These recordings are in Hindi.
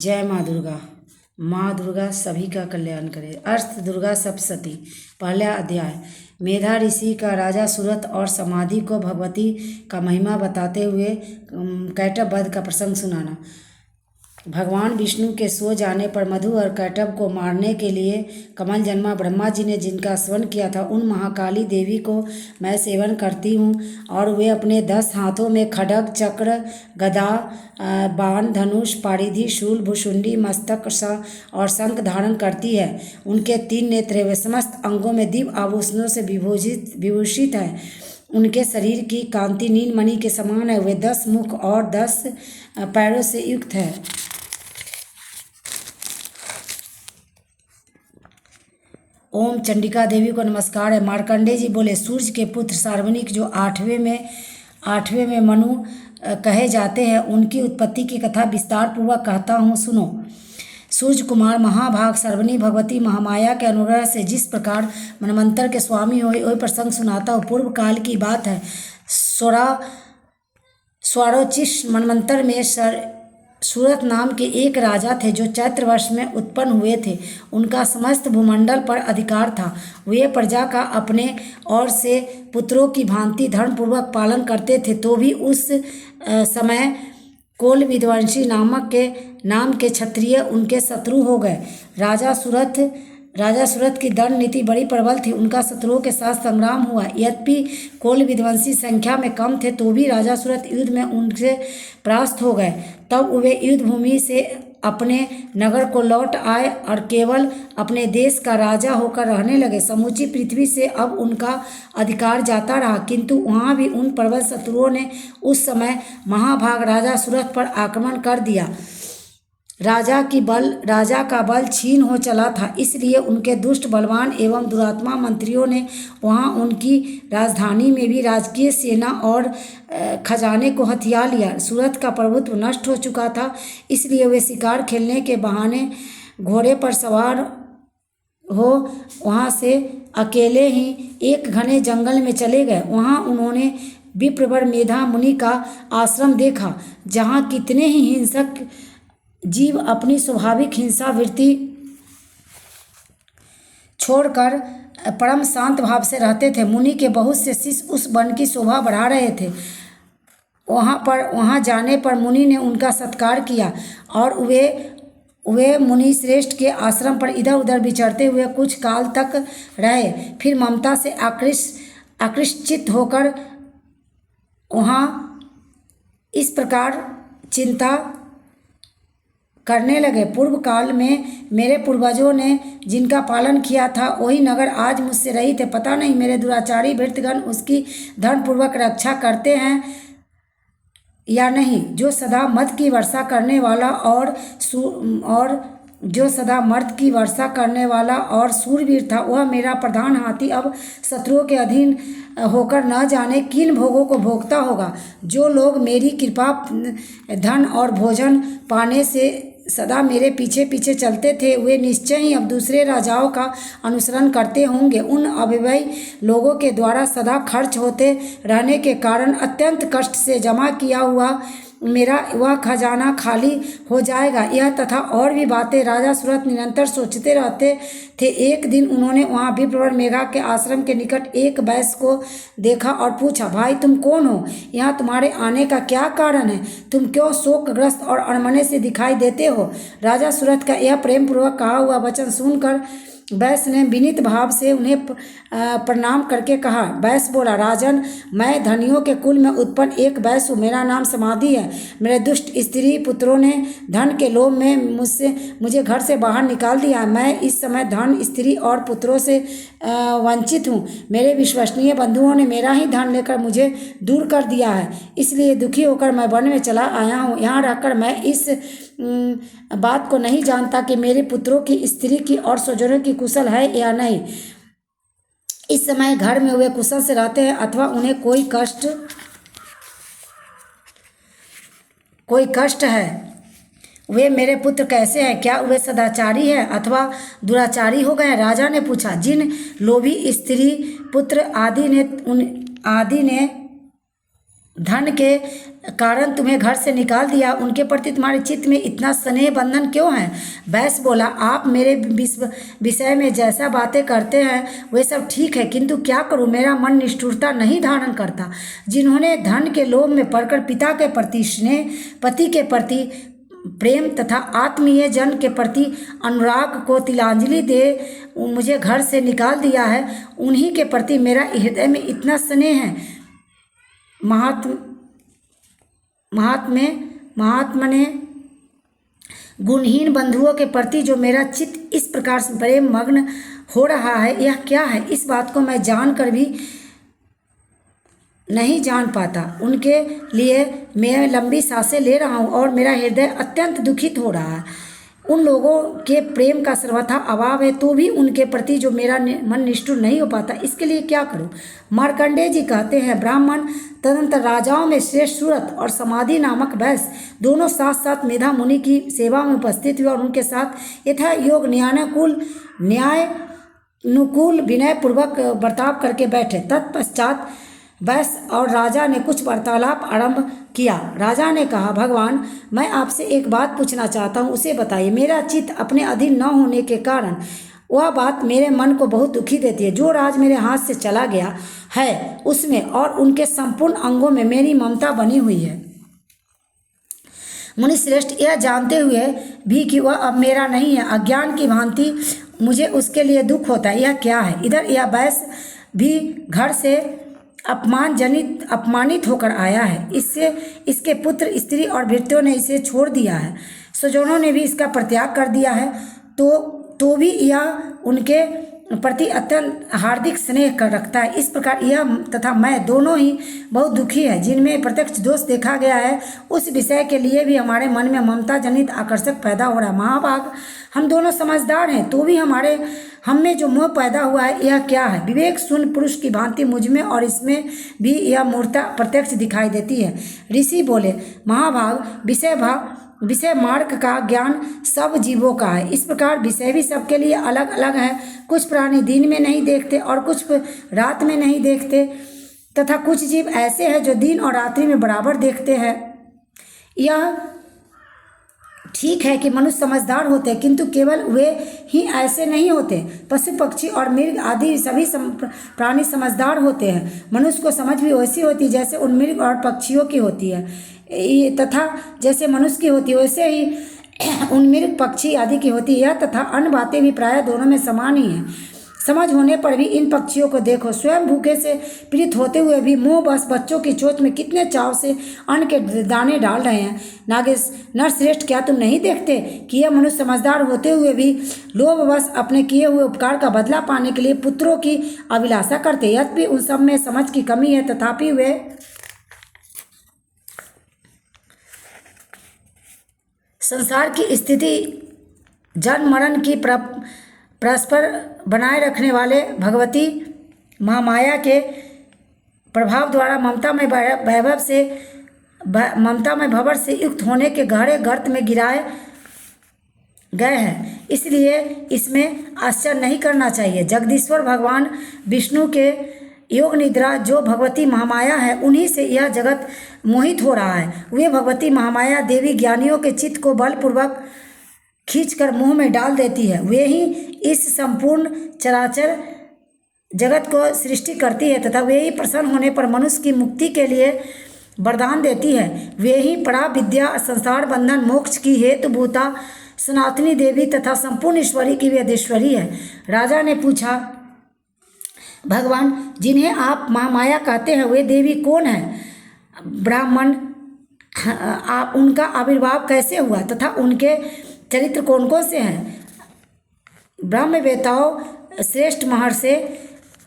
जय माँ दुर्गा। माँ दुर्गा सभी का कल्याण करे। अर्थ दुर्गा सप्तशती। पहला अध्याय। मेधा ऋषि का राजा सूरत और समाधि को भगवती का महिमा बताते हुए कैटभ वध का प्रसंग सुनाना। भगवान विष्णु के सो जाने पर मधु और कैटभ को मारने के लिए कमल जन्मा ब्रह्मा जी ने जिनका स्मरण किया था, उन महाकाली देवी को मैं सेवन करती हूँ और वे अपने 10 हाथों में खड्ग, चक्र, गदा, बाण, धनुष, पारिधि, शूल, भुशुंडी, मस्तक और शंख धारण करती है। उनके 3 नेत्र वे समस्त अंगों में दिव्य आभूषणों से विभूषित है। उनके शरीर की कांति नीलमणि के समान है। वे 10 मुख और 10 पैरों से युक्त है। ओम चंडिका देवी को नमस्कार है। मार्कंडेय जी बोले, सूर्य के पुत्र सार्वनिक जो आठवें में मनु कहे जाते हैं, उनकी उत्पत्ति की कथा विस्तार पूर्वक कहता हूँ, सुनो। सूर्य कुमार महाभाग सर्वनी भगवती महामाया के अनुग्रह से जिस प्रकार मनमंत्र के स्वामी हुए, वही प्रसंग सुनाता हूँ। पूर्व काल की बात है। स्वरोचिष मनमंत्र में सूरत नाम के एक राजा थे जो चैत्र वर्ष में उत्पन्न हुए थे। उनका समस्त भूमंडल पर अधिकार था। वे प्रजा का अपने और से पुत्रों की भांति धर्मपूर्वक पालन करते थे। तो भी उस समय कोल विध्वंसी नाम के क्षत्रिय उनके शत्रु हो गए। राजा सूरत की दंड नीति बड़ी प्रबल थी। उनका शत्रुओं के साथ संग्राम हुआ। यद्यपि कोल विध्वंसी संख्या में कम थे, तो भी राजा सूरत युद्ध में उनसे परास्त हो गए। तब वे युद्ध भूमि से अपने नगर को लौट आए और केवल अपने देश का राजा होकर रहने लगे। समूची पृथ्वी से अब उनका अधिकार जाता रहा, किंतु वहाँ भी उन प्रबल शत्रुओं ने उस समय महाभाग राजा सूरत पर आक्रमण कर दिया। राजा का बल क्षीण हो चला था, इसलिए उनके दुष्ट, बलवान एवं दुरात्मा मंत्रियों ने वहाँ उनकी राजधानी में भी राजकीय सेना और खजाने को हथिया लिया। सूरत का प्रभुत्व नष्ट हो चुका था, इसलिए वे शिकार खेलने के बहाने घोड़े पर सवार हो वहाँ से अकेले ही एक घने जंगल में चले गए। वहाँ उन्होंने विप्रवर मेधा मुनि का आश्रम देखा, जहाँ कितने ही हिंसक जीव अपनी स्वाभाविक हिंसा वृत्ति छोड़कर परम शांत भाव से रहते थे। मुनि के बहुत से शिष्य उस वन की शोभा बढ़ा रहे थे। वहाँ जाने पर मुनि ने उनका सत्कार किया और वे मुनि श्रेष्ठ के आश्रम पर इधर उधर विचरते हुए कुछ काल तक रहे। फिर ममता से आकृष्ट होकर वहाँ इस प्रकार चिंता करने लगे। पूर्व काल में मेरे पूर्वजों ने जिनका पालन किया था, वही नगर आज मुझसे रहित है। पता नहीं मेरे दुराचारी भृत्यगण उसकी धर्मपूर्वक रक्षा करते हैं या नहीं। जो सदा मद की वर्षा करने वाला और सूरवीर था, वह मेरा प्रधान हाथी अब शत्रुओं के अधीन होकर न जाने किन भोगों को भोगता होगा। जो लोग मेरी कृपा, धन और भोजन पाने से सदा मेरे पीछे पीछे चलते थे, वे निश्चय ही अब दूसरे राजाओं का अनुसरण करते होंगे। उन अव्ययी लोगों के द्वारा सदा खर्च होते रहने के कारण अत्यंत कष्ट से जमा किया हुआ मेरा वह खजाना खाली हो जाएगा। यह तथा और भी बातें राजा सूरत निरंतर सोचते रहते थे। एक दिन उन्होंने वहाँ विप्रवर मेघा के आश्रम के निकट एक वैश्य को देखा और पूछा, भाई तुम कौन हो? यहाँ तुम्हारे आने का क्या कारण है? तुम क्यों शोकग्रस्त और अणमने से दिखाई देते हो? राजा सूरत का यह प्रेम पूर्वक कहा हुआ वचन सुनकर वैश्य ने विनीत भाव से उन्हें प्रणाम करके कहा। वैश्य बोला, राजन, मैं धनियों के कुल में उत्पन्न एक वैश्य हूँ। मेरा नाम समाधि है। मेरे दुष्ट स्त्री पुत्रों ने धन के लोभ में मुझे घर से बाहर निकाल दिया। मैं इस समय धन, स्त्री और पुत्रों से वंचित हूँ। मेरे विश्वसनीय बंधुओं ने मेरा ही धन लेकर मुझे दूर कर दिया है, इसलिए दुखी होकर मैं वन में चला आया हूँ। यहाँ रहकर मैं इस बात को नहीं जानता कि मेरे पुत्रों की, स्त्री की और स्वजनों की कुशल है या नहीं। इस समय घर में वे कुशल से रहते हैं अथवा उन्हें कोई कष्ट है। वे मेरे पुत्र कैसे हैं? क्या वे सदाचारी हैं अथवा दुराचारी हो गए? राजा ने पूछा। जिन लोभी स्त्री पुत्र आदि ने धन के कारण तुम्हें घर से निकाल दिया, उनके प्रति तुम्हारे चित्त में इतना स्नेह बंधन क्यों है? वैश्य बोला, आप मेरे विषय में जैसा बातें करते हैं वे सब ठीक है, किंतु क्या करूं, मेरा मन निष्ठुरता नहीं धारण करता। जिन्होंने धन के लोभ में पड़कर पिता के प्रति स्नेह, पति के प्रति प्रेम तथा आत्मीय जन के प्रति अनुराग को तिलांजलि दे मुझे घर से निकाल दिया है, उन्हीं के प्रति मेरा हृदय में इतना स्नेह है। महात्मा ने गुणहीन बंधुओं के प्रति जो मेरा चित्त इस प्रकार से प्रेम मग्न हो रहा है, यह क्या है? इस बात को मैं जानकर भी नहीं जान पाता। उनके लिए मैं लंबी सांसें ले रहा हूँ और मेरा हृदय अत्यंत दुखित हो रहा है। उन लोगों के प्रेम का सर्वथा अभाव है, तो भी उनके प्रति जो मेरा मन निष्ठुर नहीं हो पाता, इसके लिए क्या करूं? मार्कंडेय जी कहते हैं, ब्राह्मण तदंतर राजाओं में श्रेष्ठ सूरत और समाधि नामक वैश्य दोनों साथ साथ मेधा मुनि की सेवा में उपस्थित हुए और उनके साथ यथा योग न्यायानुकूल विनय पूर्वक बर्ताव करके बैठे। तत्पश्चात वैश्य और राजा ने कुछ वार्तालाप आरंभ किया। राजा ने कहा, भगवान, मैं आपसे एक बात पूछना चाहता हूँ, उसे बताइए। मेरा चित्त अपने अधीन न होने के कारण वह बात मेरे मन को बहुत दुखी देती है। जो राज मेरे हाथ से चला गया है उसमें और उनके संपूर्ण अंगों में मेरी ममता बनी हुई है। मुनिश्रेष्ठ, यह जानते हुए भी कि वह अब मेरा नहीं है, अज्ञान की भांति मुझे उसके लिए दुख होता है। यह क्या है? इधर यह वैश्य भी घर से अपमानित होकर आया है। इसके पुत्र, स्त्री और भृत्यों ने इसे छोड़ दिया है। स्वजनों ने भी इसका परित्याग कर दिया है। तो भी यह उनके प्रति अत्यंत हार्दिक स्नेह कर रखता है। इस प्रकार यह तथा मैं दोनों ही बहुत दुखी है। जिनमें प्रत्यक्ष दोष देखा गया है उस विषय के लिए भी हमारे मन में ममता जनित आकर्षक पैदा हो रहा है। महाभाग, हम दोनों समझदार हैं, तो भी हम में जो मोह पैदा हुआ है, यह क्या है? विवेक शून्य पुरुष की भांति मुझ में और इसमें भी यह मूर्ता प्रत्यक्ष दिखाई देती है। ऋषि बोले, महाभाग, विषय मार्ग का ज्ञान सब जीवों का है। इस प्रकार विषय भी सबके लिए अलग अलग है। कुछ प्राणी दिन में नहीं देखते और कुछ रात में नहीं देखते, तथा कुछ जीव ऐसे हैं जो दिन और रात्रि में बराबर देखते हैं। यह ठीक है कि मनुष्य समझदार होते हैं, किंतु केवल वे ही ऐसे नहीं होते। पशु पक्षी और मृग आदि सभी प्राणी समझदार होते हैं। मनुष्य को समझ भी वैसी होती है जैसे उन मृग और पक्षियों की होती है, तथा जैसे मनुष्य की होती है वैसे ही उन मृग पक्षी आदि की होती है। यह तथा अन्य बातें भी प्रायः दोनों में समान ही हैं। समझ होने पर भी इन पक्षियों को देखो, स्वयं भूखे से पीड़ित होते हुए भी मोह बस बच्चों की चोट में कितने चाव से अन्न के दाने डाल रहे हैं। नरश्रेष्ठ, क्या तुम नहीं देखते कि यह मनुष्य समझदार होते हुए भी लोभ बस अपने किए हुए उपकार का बदला पाने के लिए पुत्रों की अभिलाषा करते? यद्यपि उन सब में समझ की कमी है, तथापि वे संसार की स्थिति, जन्म मरण की परस्पर बनाए रखने वाले भगवती महामाया के प्रभाव द्वारा ममता में भंवर से युक्त होने के गहरे गर्त में गिराए गए हैं। इसलिए इसमें आश्चर्य नहीं करना चाहिए। जगदीश्वर भगवान विष्णु के योग निद्रा जो भगवती महामाया है, उन्हीं से यह जगत मोहित हो रहा है। वे भगवती महामाया देवी ज्ञानियों के चित्त को बलपूर्वक खींचकर मुंह में डाल देती है। वे ही इस संपूर्ण चराचर जगत को सृष्टि करती है, तथा वे ही प्रसन्न होने पर मनुष्य की मुक्ति के लिए वरदान देती है। वे ही परा विद्या, संसार बंधन, मोक्ष की हेतुभूता सनातनी देवी तथा संपूर्ण ईश्वरी की वेदेश्वरी है। राजा ने पूछा, भगवान, जिन्हें आप महामाया कहते हैं वे देवी कौन है? ब्राह्मण, उनका आविर्भाव कैसे हुआ तथा उनके चरित्र कौन कौन से हैं? ब्रह्मवेताओं श्रेष्ठ महर्षि,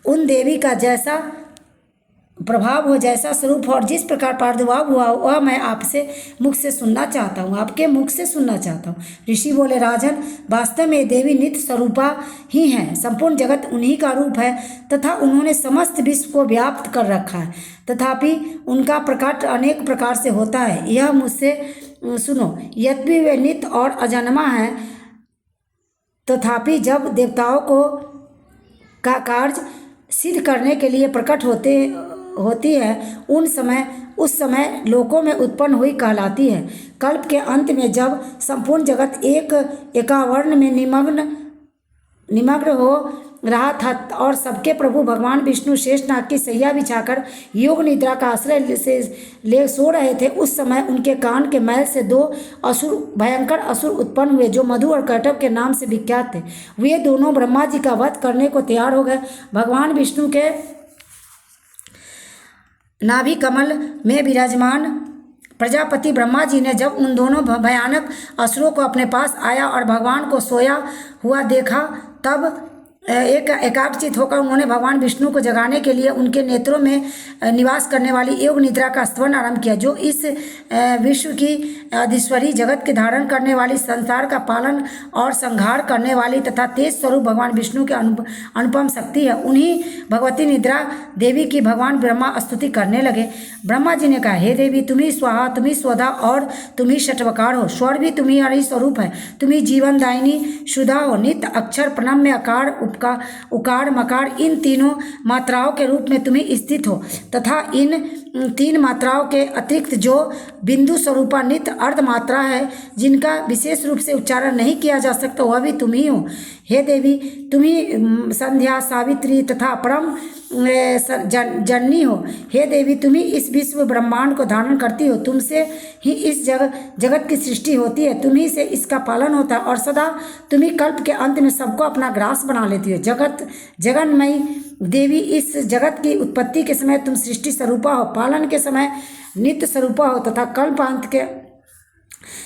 उन देवी का जैसा प्रभाव हो, जैसा स्वरूप हो और जिस प्रकार प्रादुर्भाव हुआ वह मैं आपसे मुख से सुनना चाहता हूँ, आपके मुख से सुनना चाहता हूँ। ऋषि बोले, राजन, वास्तव में देवी नित्य स्वरूपा ही हैं। संपूर्ण जगत उन्हीं का रूप है तथा उन्होंने समस्त विश्व को व्याप्त कर रखा है। तथापि उनका प्रकट अनेक प्रकार से होता है। यह मुझसे सुनो, यद्यपि वे नित्य और अजन्मा हैं, तथापि जब देवताओं को का कार्य सिद्ध करने के लिए प्रकट होती है उस समय लोकों में उत्पन्न हुई कहलाती है। कल्प के अंत में जब संपूर्ण जगत एकावर्ण में निमग्न हो रहा था और सबके प्रभु भगवान विष्णु शेषनाग की सैया बिछाकर योग निद्रा का आश्रय से ले सो रहे थे, उस समय उनके कान के मैल से दो भयंकर असुर उत्पन्न हुए जो मधु और कैटभ के नाम से विख्यात थे। वे दोनों ब्रह्मा जी का वध करने को तैयार हो गए। भगवान विष्णु के नाभि कमल में विराजमान प्रजापति ब्रह्मा जी ने जब उन दोनों भयानक असुरों को अपने पास आया और भगवान को सोया हुआ देखा, तब एकाग्रचित होकर उन्होंने भगवान विष्णु को जगाने के लिए उनके नेत्रों में निवास करने वाली योग निद्रा का स्तवन आरंभ किया, जो इस विश्व की अधीश्वरी जगत के धारण करने वाली, संसार का पालन और संहार करने वाली तथा तेज स्वरूप भगवान विष्णु के अनुपम शक्ति है। उन्हीं भगवती निद्रा देवी की भगवान ब्रह्मा स्तुति करने लगे। ब्रह्मा जी ने कहा, हे देवी, तुम्ही स्वाहा, तुम्ही स्वधा और तुम्ही षटवकार हो। स्वर भी तुम्हारी स्वरूप है। तुम्ही जीवनदायिनी शुदा हो। नित्य अक्षर प्रणम्य आकार उकार मकार इन तीनों मात्राओं के रूप में तुम्हें स्थित हो तथा इन तीन मात्राओं के अतिरिक्त जो बिंदु स्वरूपा नित्य अर्ध मात्रा है जिनका विशेष रूप से उच्चारण नहीं किया जा सकता, वह भी तुम ही हो। हे देवी, तुम्ही संध्या, सावित्री तथा परम जननी हो। हे देवी, तुम्ही इस विश्व ब्रह्मांड को धारण करती हो। तुमसे ही इस जगत की सृष्टि होती है, तुम्ही से इसका पालन होता है और सदा तुम्ही कल्प के अंत में सबको अपना ग्रास बना लेती हो। जगन्मयी देवी, इस जगत की उत्पत्ति के समय तुम सृष्टि स्वरूपा हो, पालन के समय नित्य स्वरूपा हो तथा कल्पांत के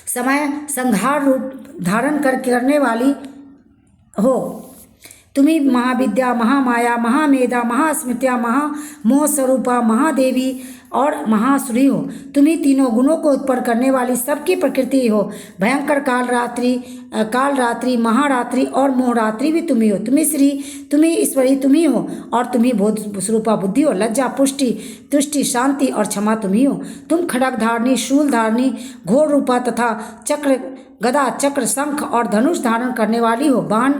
समय संहार रूप धारण करने वाली हो। तुम्ही महाविद्या, महामाया, महामेधा, महास्मृत्या, महामोह स्वरूपा, महादेवी और महासुरी हो। तुम्ही तीनों गुणों को उत्पन्न करने वाली सबकी प्रकृति हो। भयंकर कालरात्रि, महारात्रि और मोहरात्रि भी तुम्ही हो। तुम्ही श्री, तुम्ही ईश्वरी तुम्ही हो और तुम्ही बोध स्वरूपा बुद्धि हो। लज्जा, पुष्टि, तुष्टि, शांति और क्षमा तुम्ही हो। तुम खड़ग धारणी, शूल धारणी, घोर रूपा तथा चक्र, गदा, चक्र, शंख और धनुष धारण करने वाली हो। बाण